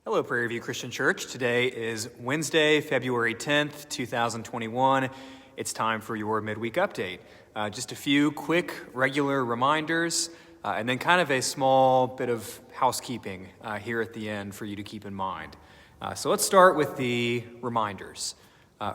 Hello, Prairie View Christian Church. Today is Wednesday, February 10th, 2021. It's time for your midweek update. Just a few quick, regular reminders, and then kind of a small bit of housekeeping here at the end for you to keep in mind. So let's start with the reminders.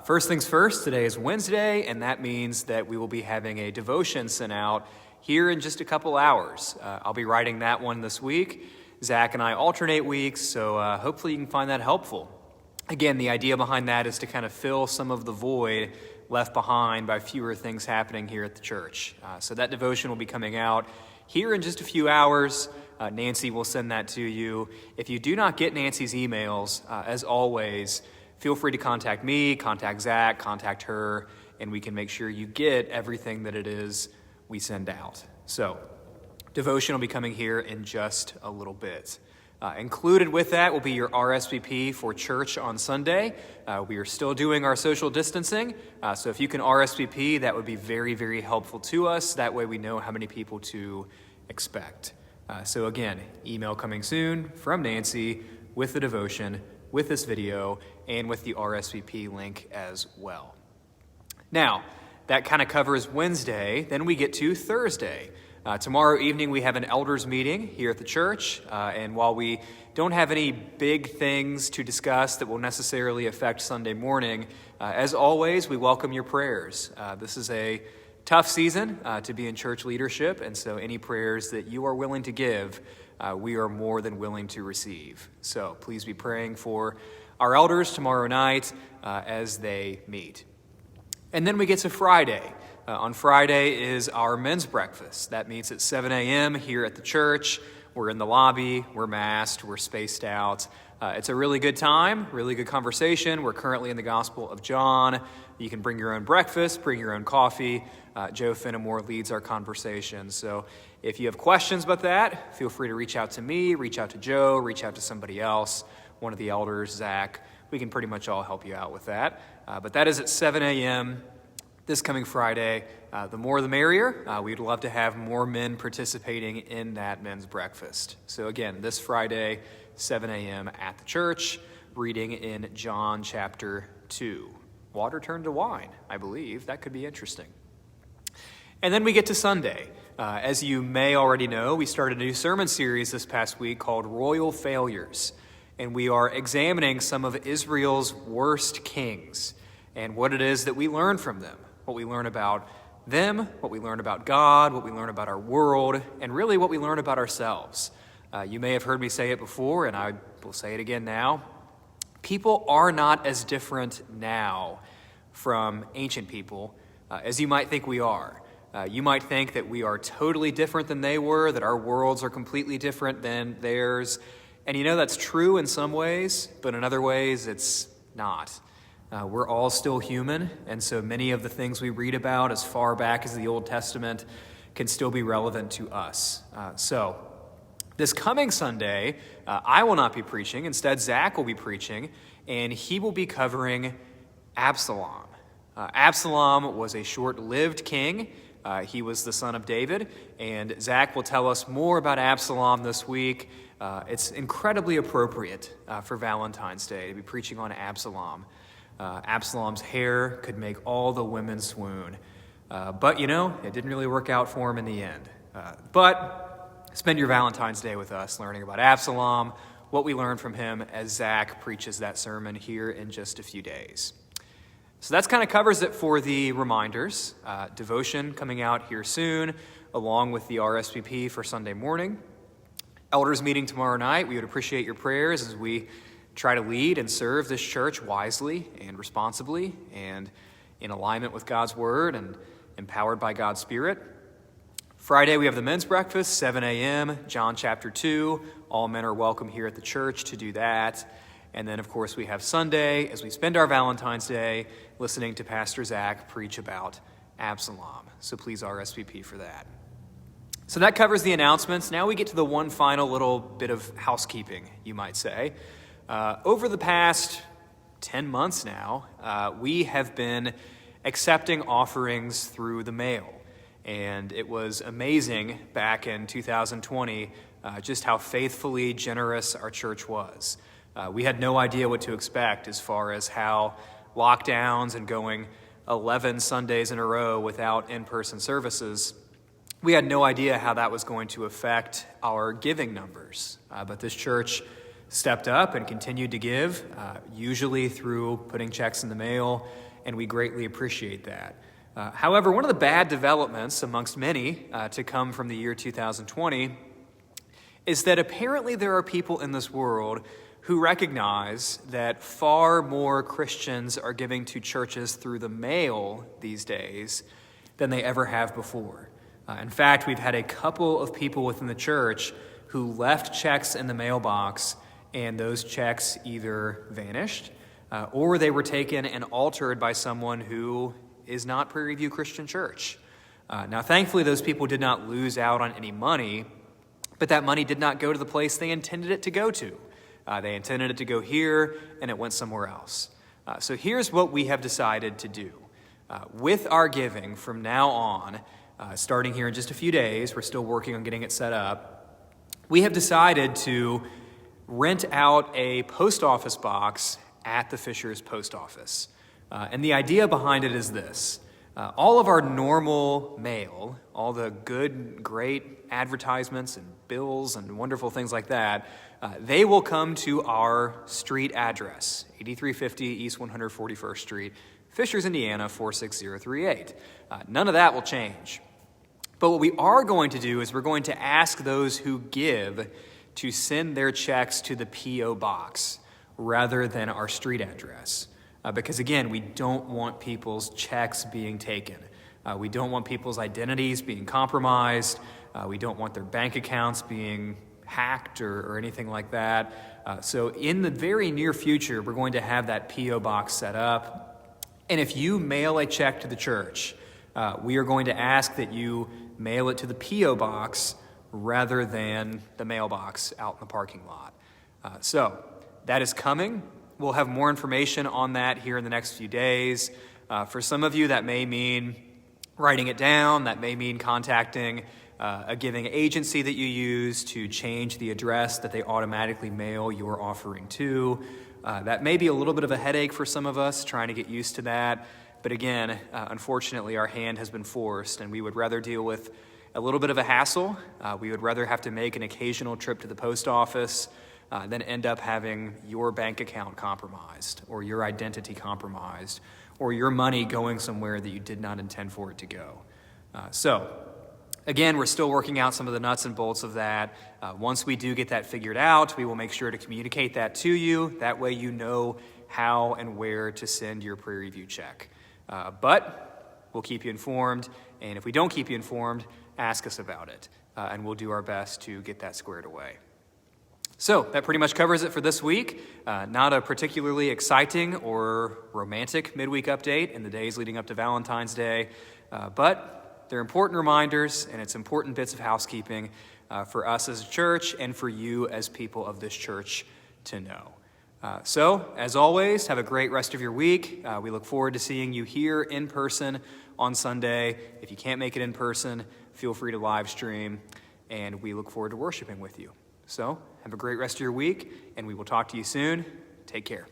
First things first, today is Wednesday, and that means that we will be having a devotion sent out here in just a couple hours. I'll be writing that one this week. Zach and I alternate weeks, so hopefully you can find that helpful. Again, the idea behind that is to kind of fill some of the void left behind by fewer things happening here at the church. So that devotion will be coming out here in just a few hours. Nancy will send that to you. If you do not get Nancy's emails, as always, feel free to contact me, contact Zach, contact her, and we can make sure you get everything that it is we send out. So, devotion will be coming here in just a little bit. Included with that will be your RSVP for church on Sunday. We are still doing our social distancing, so if you can RSVP, that would be very, very helpful to us. That way we know how many people to expect. So again, email coming soon from Nancy with the devotion, with this video, and with the RSVP link as well. Now, that kind of covers Wednesday. Then we get to Thursday. Tomorrow evening, we have an elders meeting here at the church, and while we don't have any big things to discuss that will necessarily affect Sunday morning, as always, we welcome your prayers. This is a tough season to be in church leadership, and so any prayers that you are willing to give, we are more than willing to receive. So please be praying for our elders tomorrow night as they meet. And then we get to Friday. On Friday is our men's breakfast. That meets at 7 a.m. here at the church. We're in the lobby, we're masked, we're spaced out. It's a really good time, really good conversation. We're currently in the Gospel of John. You can bring your own breakfast, bring your own coffee. Joe Fenimore leads our conversation. So if you have questions about that, feel free to reach out to me, reach out to Joe, reach out to somebody else, one of the elders, Zach. We can pretty much all help you out with that. But that is at 7 a.m. this coming Friday. The more the merrier. We'd love to have more men participating in that men's breakfast. So again, this Friday, 7 a.m. at the church, reading in John chapter 2. Water turned to wine, I believe. That could be interesting. And then we get to Sunday. As you may already know, we started a new sermon series this past week called Royal Failures. And we are examining some of Israel's worst kings and what it is that we learn from them. What we learn about them, what we learn about God, what we learn about our world, and really what we learn about ourselves. You may have heard me say it before, and I will say it again now. People are not as different now from ancient people as you might think we are. You might think that we are totally different than they were, that our worlds are completely different than theirs. And you know that's true in some ways, but in other ways it's not. We're all still human, and so many of the things we read about as far back as the Old Testament can still be relevant to us. So this coming Sunday, I will not be preaching. Instead, Zach will be preaching, and he will be covering Absalom. Absalom was a short-lived king. He was the son of David, and Zach will tell us more about Absalom this week. It's incredibly appropriate for Valentine's Day to be preaching on Absalom. Absalom's hair could make all the women swoon. But, it didn't really work out for him in the end. But spend your Valentine's Day with us learning about Absalom, what we learned from him as Zach preaches that sermon here in just a few days. So that's kind of covers it for the reminders. Devotion coming out here soon, along with the RSVP for Sunday morning. Elders meeting tomorrow night. We would appreciate your prayers as we try to lead and serve this church wisely and responsibly and in alignment with God's word and empowered by God's Spirit. Friday, we have the men's breakfast, 7 a.m., John chapter 2. All men are welcome here at the church to do that. And then, of course, we have Sunday as we spend our Valentine's Day listening to Pastor Zach preach about Absalom. So please RSVP for that. So that covers the announcements. Now we get to the one final little bit of housekeeping, you might say. Over the past 10 months now, we have been accepting offerings through the mail. And it was amazing back in 2020 just how faithfully generous our church was. We had no idea what to expect as far as how lockdowns and going 11 Sundays in a row without in-person services, we had no idea how that was going to affect our giving numbers. But this church stepped up and continued to give, usually through putting checks in the mail, and we greatly appreciate that. However, one of the bad developments amongst many to come from the year 2020 is that apparently there are people in this world who recognize that far more Christians are giving to churches through the mail these days than they ever have before. In fact, we've had a couple of people within the church who left checks in the mailbox, and those checks either vanished or they were taken and altered by someone who is not Prairie View Christian Church. Now, thankfully, those people did not lose out on any money, but that money did not go to the place they intended it to go to. They intended it to go here, and it went somewhere else. So here's what we have decided to do. With our giving from now on, starting here in just a few days, we're still working on getting it set up, we have decided to rent out a post office box at the Fishers Post Office. And the idea behind it is this. All of our normal mail, all the good, great advertisements and bills and wonderful things like that, they will come to our street address, 8350 East 141st Street, Fishers, Indiana, 46038. None of that will change. But what we are going to do is we're going to ask those who give to send their checks to the P.O. box rather than our street address. Because again, we don't want people's checks being taken. We don't want people's identities being compromised. We don't want their bank accounts being hacked or anything like that. So in the very near future, we're going to have that P.O. box set up. And if you mail a check to the church, we are going to ask that you mail it to the P.O. box rather than the mailbox out in the parking lot. So that is coming. We'll have more information on that here in the next few days. For some of you, that may mean writing it down. That may mean contacting a giving agency that you use to change the address that they automatically mail your offering to. That may be a little bit of a headache for some of us, trying to get used to that. But again, unfortunately, our hand has been forced, and we would rather deal with a little bit of a hassle. We would rather have to make an occasional trip to the post office than end up having your bank account compromised or your identity compromised or your money going somewhere that you did not intend for it to go. So, again, we're still working out some of the nuts and bolts of that. Once we do get that figured out, we will make sure to communicate that to you. That way you know how and where to send your Prairie View check. But we'll keep you informed, and if we don't keep you informed, ask us about it, and we'll do our best to get that squared away. So that pretty much covers it for this week. Not a particularly exciting or romantic midweek update in the days leading up to Valentine's Day, but they're important reminders, and it's important bits of housekeeping for us as a church and for you as people of this church to know. So, as always, have a great rest of your week. We look forward to seeing you here in person on Sunday. If you can't make it in person, feel free to live stream, and we look forward to worshiping with you. So, have a great rest of your week, and we will talk to you soon. Take care.